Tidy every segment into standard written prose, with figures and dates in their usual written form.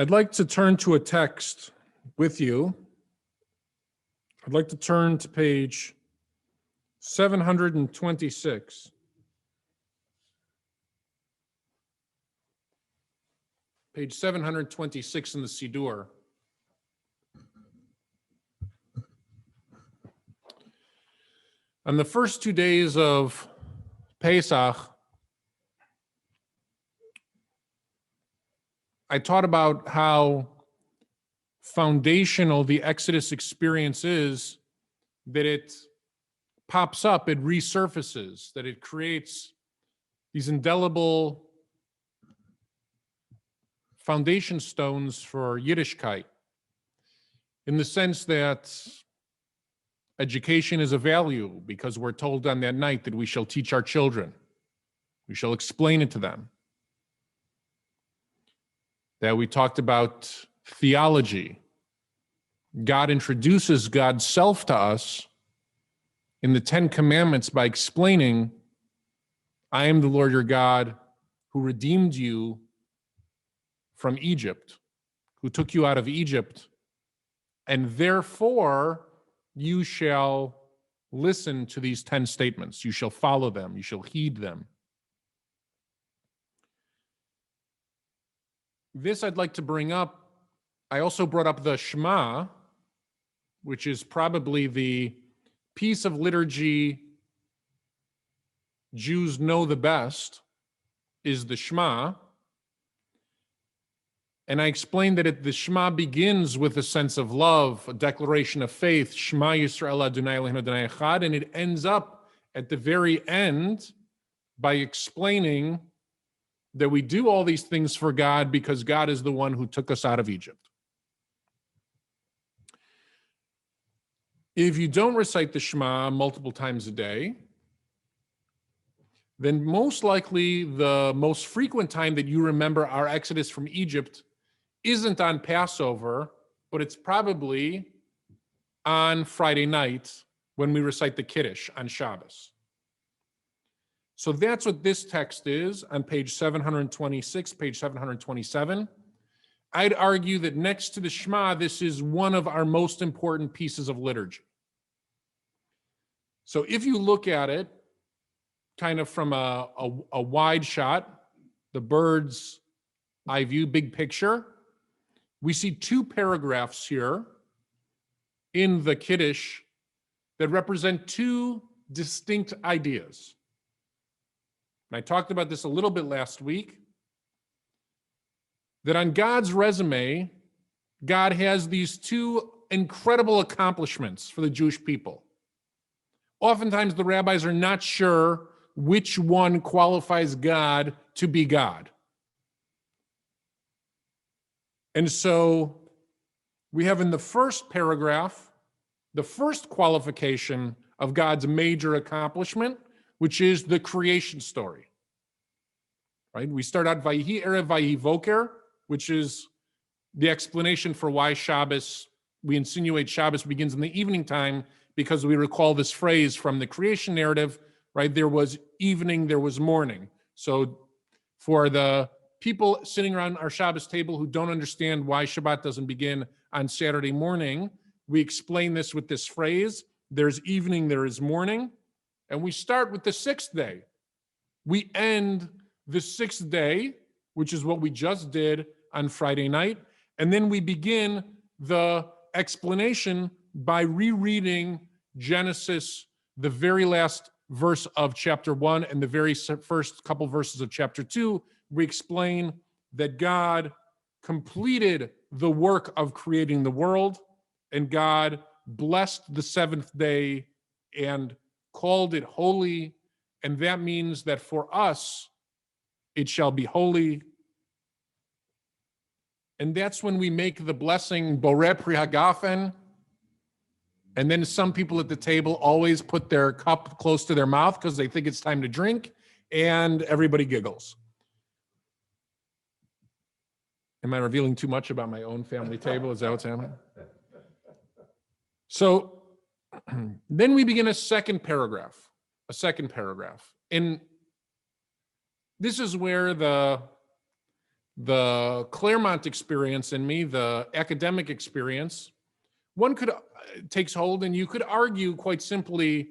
I'd like to turn to a text with you. I'd like to turn to page 726. Page 726 in the Siddur. On the first 2 days of Pesach, I taught about how foundational the Exodus experience is, that it pops up, it resurfaces, that it creates these indelible foundation stones for Yiddishkeit, in the sense that education is a value because we're told on that night that we shall teach our children, we shall explain it to them. That we talked about theology. God introduces God's self to us in the 10 Commandments by explaining, I am the Lord your God who redeemed you from Egypt, who took you out of Egypt, and therefore you shall listen to these 10 statements. You shall follow them. You shall heed them. This I'd like to bring up. I also brought up the Shema, which is probably the piece of liturgy Jews know the best, is the Shema. And I explained that the Shema begins with a sense of love, a declaration of faith, Shema Yisrael Adonai Eloheinu Adonai Echad, and it ends up at the very end by explaining that we do all these things for God because God is the one who took us out of Egypt. If you don't recite the Shema multiple times a day, then most likely the most frequent time that you remember our exodus from Egypt isn't on Passover, but it's probably on Friday night when we recite the Kiddush on Shabbos. So that's what this text is on page 726, page 727. I'd argue that next to the Shema, this is one of our most important pieces of liturgy. So if you look at it kind of from a wide shot, the bird's eye view, big picture, we see two paragraphs here in the Kiddush that represent two distinct ideas. And I talked about this a little bit last week, that on God's resume, God has these two incredible accomplishments for the Jewish people. Oftentimes, the rabbis are not sure which one qualifies God to be God. And so we have in the first paragraph, the first qualification of God's major accomplishment, which is the creation story. Right? We start out Vayihi Erev Vayihi Voker, which is the explanation for why Shabbos, we insinuate Shabbos begins in the evening time, because we recall this phrase from the creation narrative, right? There was evening, there was morning. So for the people sitting around our Shabbos table who don't understand why Shabbat doesn't begin on Saturday morning, we explain this with this phrase, there's evening, there is morning, and we start with the sixth day. We end the sixth day, which is what we just did on Friday night, and then we begin the explanation by rereading Genesis, the very last verse of chapter 1 and the very first couple verses of chapter 2. We explain that God completed the work of creating the world, and God blessed the seventh day and called it holy, and that means that for us, it shall be holy. And that's when we make the blessing, Boreh Pri Hagafen, and then some people at the table always put their cup close to their mouth because they think it's time to drink, and everybody giggles. Am I revealing too much about my own family table? Is that what's happening? So then we begin a second paragraph. And this is where the the Claremont experience in me, the academic experience, one could takes hold, and you could argue quite simply,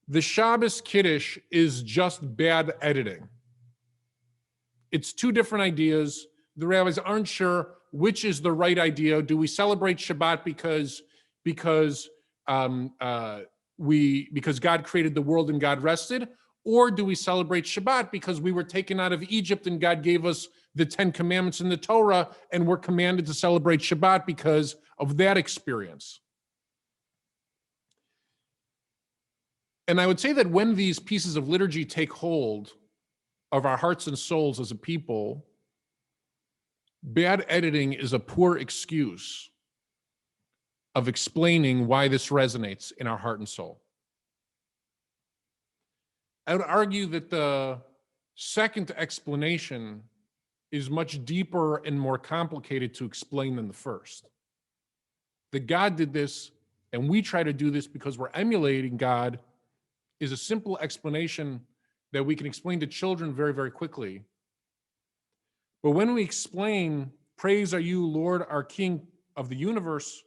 the Shabbos Kiddush is just bad editing. It's two different ideas. The rabbis aren't sure which is the right idea. Do we celebrate Shabbat because God created the world and God rested? Or do we celebrate Shabbat because we were taken out of Egypt and God gave us the 10 commandments in the Torah and we're commanded to celebrate Shabbat because of that experience? And I would say that when these pieces of liturgy take hold of our hearts and souls as a people, bad editing is a poor excuse of explaining why this resonates in our heart and soul. I would argue that the second explanation is much deeper and more complicated to explain than the first. That God did this, and we try to do this because we're emulating God, is a simple explanation that we can explain to children very, very quickly. But when we explain, praise are you, Lord, our King of the universe,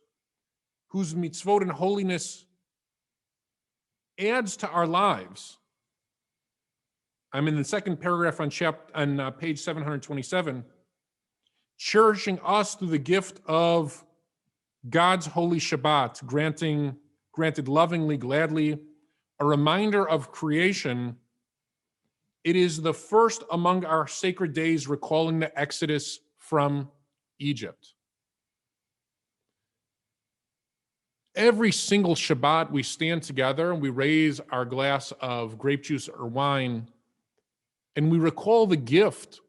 whose mitzvot and holiness adds to our lives. I'm in the second paragraph on page 727, cherishing us through the gift of God's holy Shabbat, granted lovingly, gladly, a reminder of creation. It is the first among our sacred days recalling the Exodus from Egypt. Every single Shabbat we stand together and we raise our glass of grape juice or wine, and we recall the gift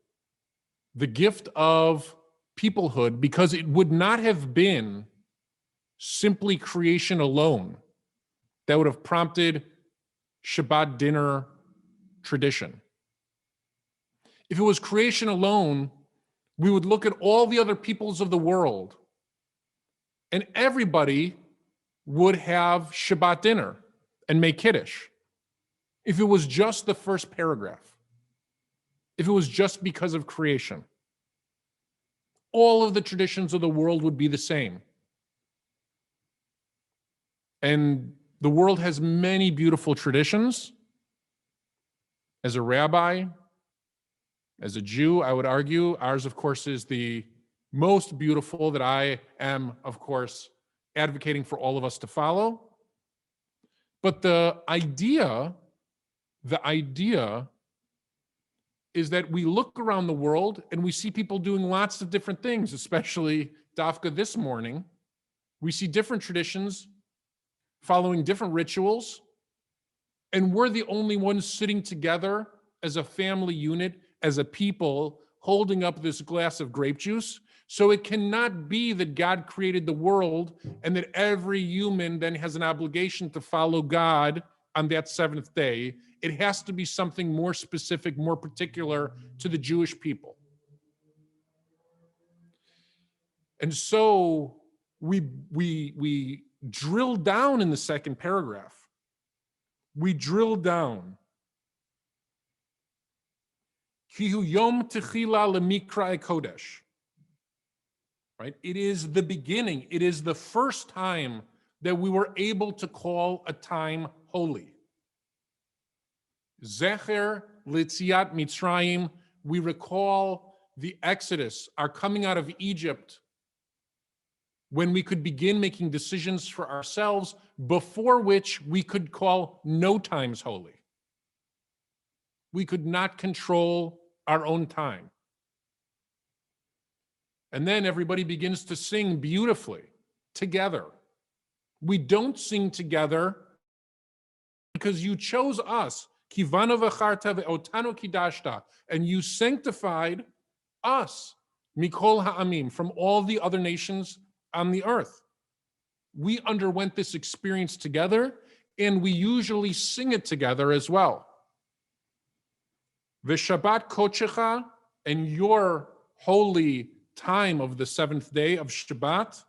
of peoplehood, because it would not have been simply creation alone that would have prompted Shabbat dinner tradition. If it was creation alone, we would look at all the other peoples of the world and everybody would have Shabbat dinner and make Kiddush. If it was just the first paragraph, if it was just because of creation, all of the traditions of the world would be the same. And the world has many beautiful traditions. As a rabbi, as a Jew, I would argue ours, of course, is the most beautiful that I am, of course, advocating for all of us to follow. But the idea is that we look around the world and we see people doing lots of different things, especially Dafka this morning. We see different traditions following different rituals, and we're the only ones sitting together as a family unit, as a people, holding up this glass of grape juice. So it cannot be that God created the world and that every human then has an obligation to follow God on that seventh day. It has to be something more specific, more particular to the Jewish people. And so we drill down in the second paragraph. We drill down. Kihu yom techila lemikra kodesh. Right? It is the beginning. It is the first time that we were able to call a time holy. Zecher Litziat Mitzrayim. We recall the Exodus, our coming out of Egypt, when we could begin making decisions for ourselves, before which we could call no times holy. We could not control our own time. And then everybody begins to sing beautifully together. We don't sing together because you chose us, kivanu v'charta ve'otanu kidashta, and you sanctified us, mikol ha'amim, from all the other nations on the earth. We underwent this experience together, and we usually sing it together as well. V'shabbat kochecha, and your holy time of the seventh day of Shabbat,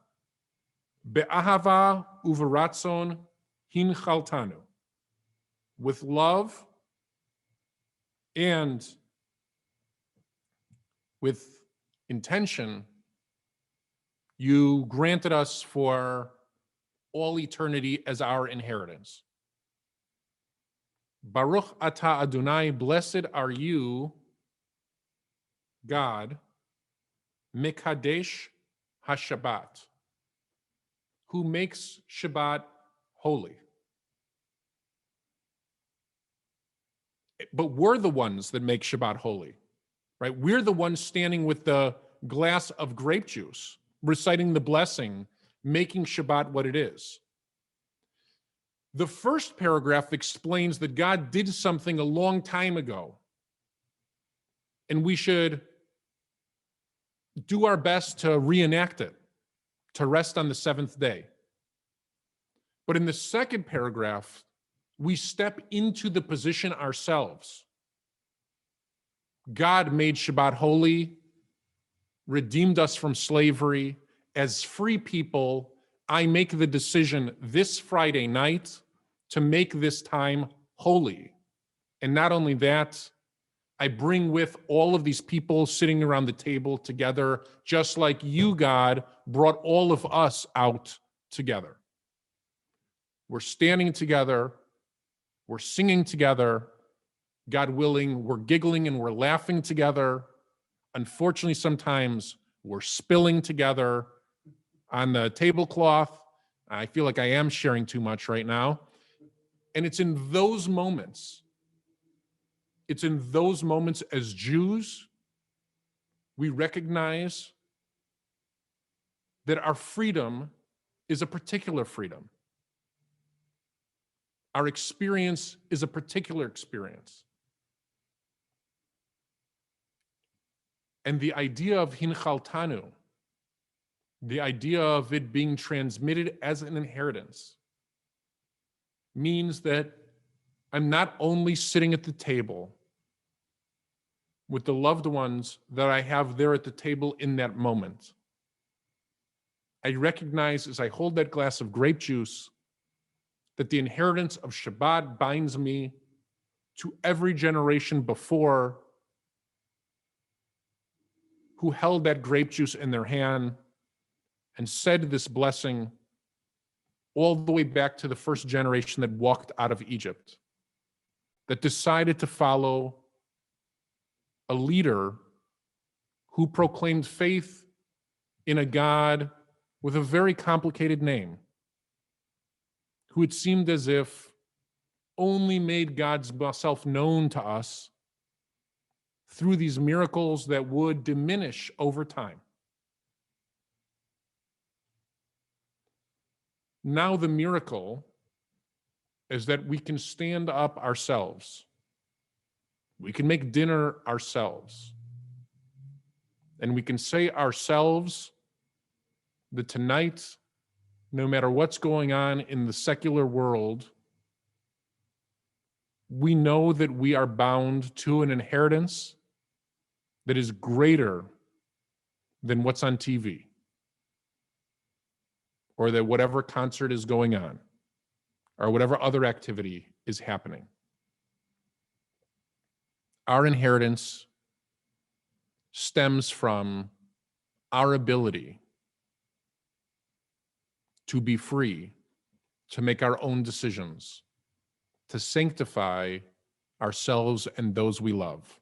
be'ahava uveratzon hinchaltanu, with love and with intention, you granted us for all eternity as our inheritance. Baruch atah Adonai, blessed are you, God, Mekadesh HaShabbat, who makes Shabbat holy. But we're the ones that make Shabbat holy, right? We're the ones standing with the glass of grape juice, reciting the blessing, making Shabbat what it is. The first paragraph explains that God did something a long time ago, and we should do our best to reenact it, to rest on the seventh day. But in the second paragraph, we step into the position ourselves. God made Shabbat holy, redeemed us from slavery. As free people, I make the decision this Friday night to make this time holy. And not only that, I bring with all of these people sitting around the table together, just like you, God, brought all of us out together. We're standing together, we're singing together, God willing, we're giggling and we're laughing together. Unfortunately, sometimes we're spilling together on the tablecloth. I feel like I am sharing too much right now. And it's in those moments as Jews, we recognize that our freedom is a particular freedom. Our experience is a particular experience. And the idea of hinchaltanu, the idea of it being transmitted as an inheritance, means that I'm not only sitting at the table with the loved ones that I have there at the table in that moment. I recognize as I hold that glass of grape juice that the inheritance of Shabbat binds me to every generation before who held that grape juice in their hand and said this blessing all the way back to the first generation that walked out of Egypt, that decided to follow a leader who proclaimed faith in a God with a very complicated name, who it seemed as if only made God's self known to us through these miracles that would diminish over time. Now the miracle is that we can stand up ourselves. We can make dinner ourselves. And we can say ourselves that tonight, no matter what's going on in the secular world, we know that we are bound to an inheritance that is greater than what's on TV, or that whatever concert is going on, or whatever other activity is happening. Our inheritance stems from our ability to be free, to make our own decisions, to sanctify ourselves and those we love.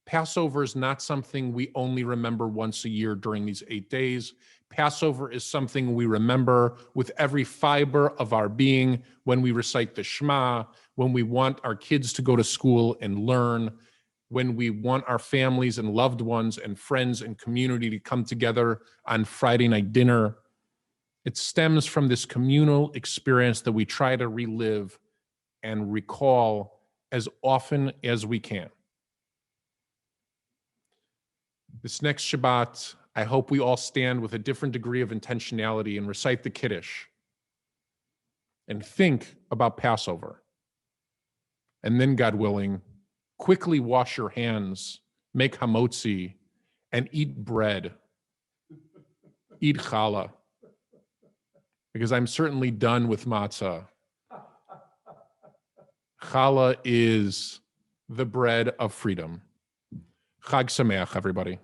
Passover is not something we only remember once a year during these 8 days. Passover is something we remember with every fiber of our being when we recite the Shema, when we want our kids to go to school and learn, when we want our families and loved ones and friends and community to come together on Friday night dinner. It stems from this communal experience that we try to relive and recall as often as we can. This next Shabbat, I hope we all stand with a different degree of intentionality and recite the Kiddush and think about Passover. And then, God willing, quickly wash your hands, make hamotzi, and eat bread. Eat challah. Because I'm certainly done with matzah. Challah is the bread of freedom. Chag Sameach, everybody.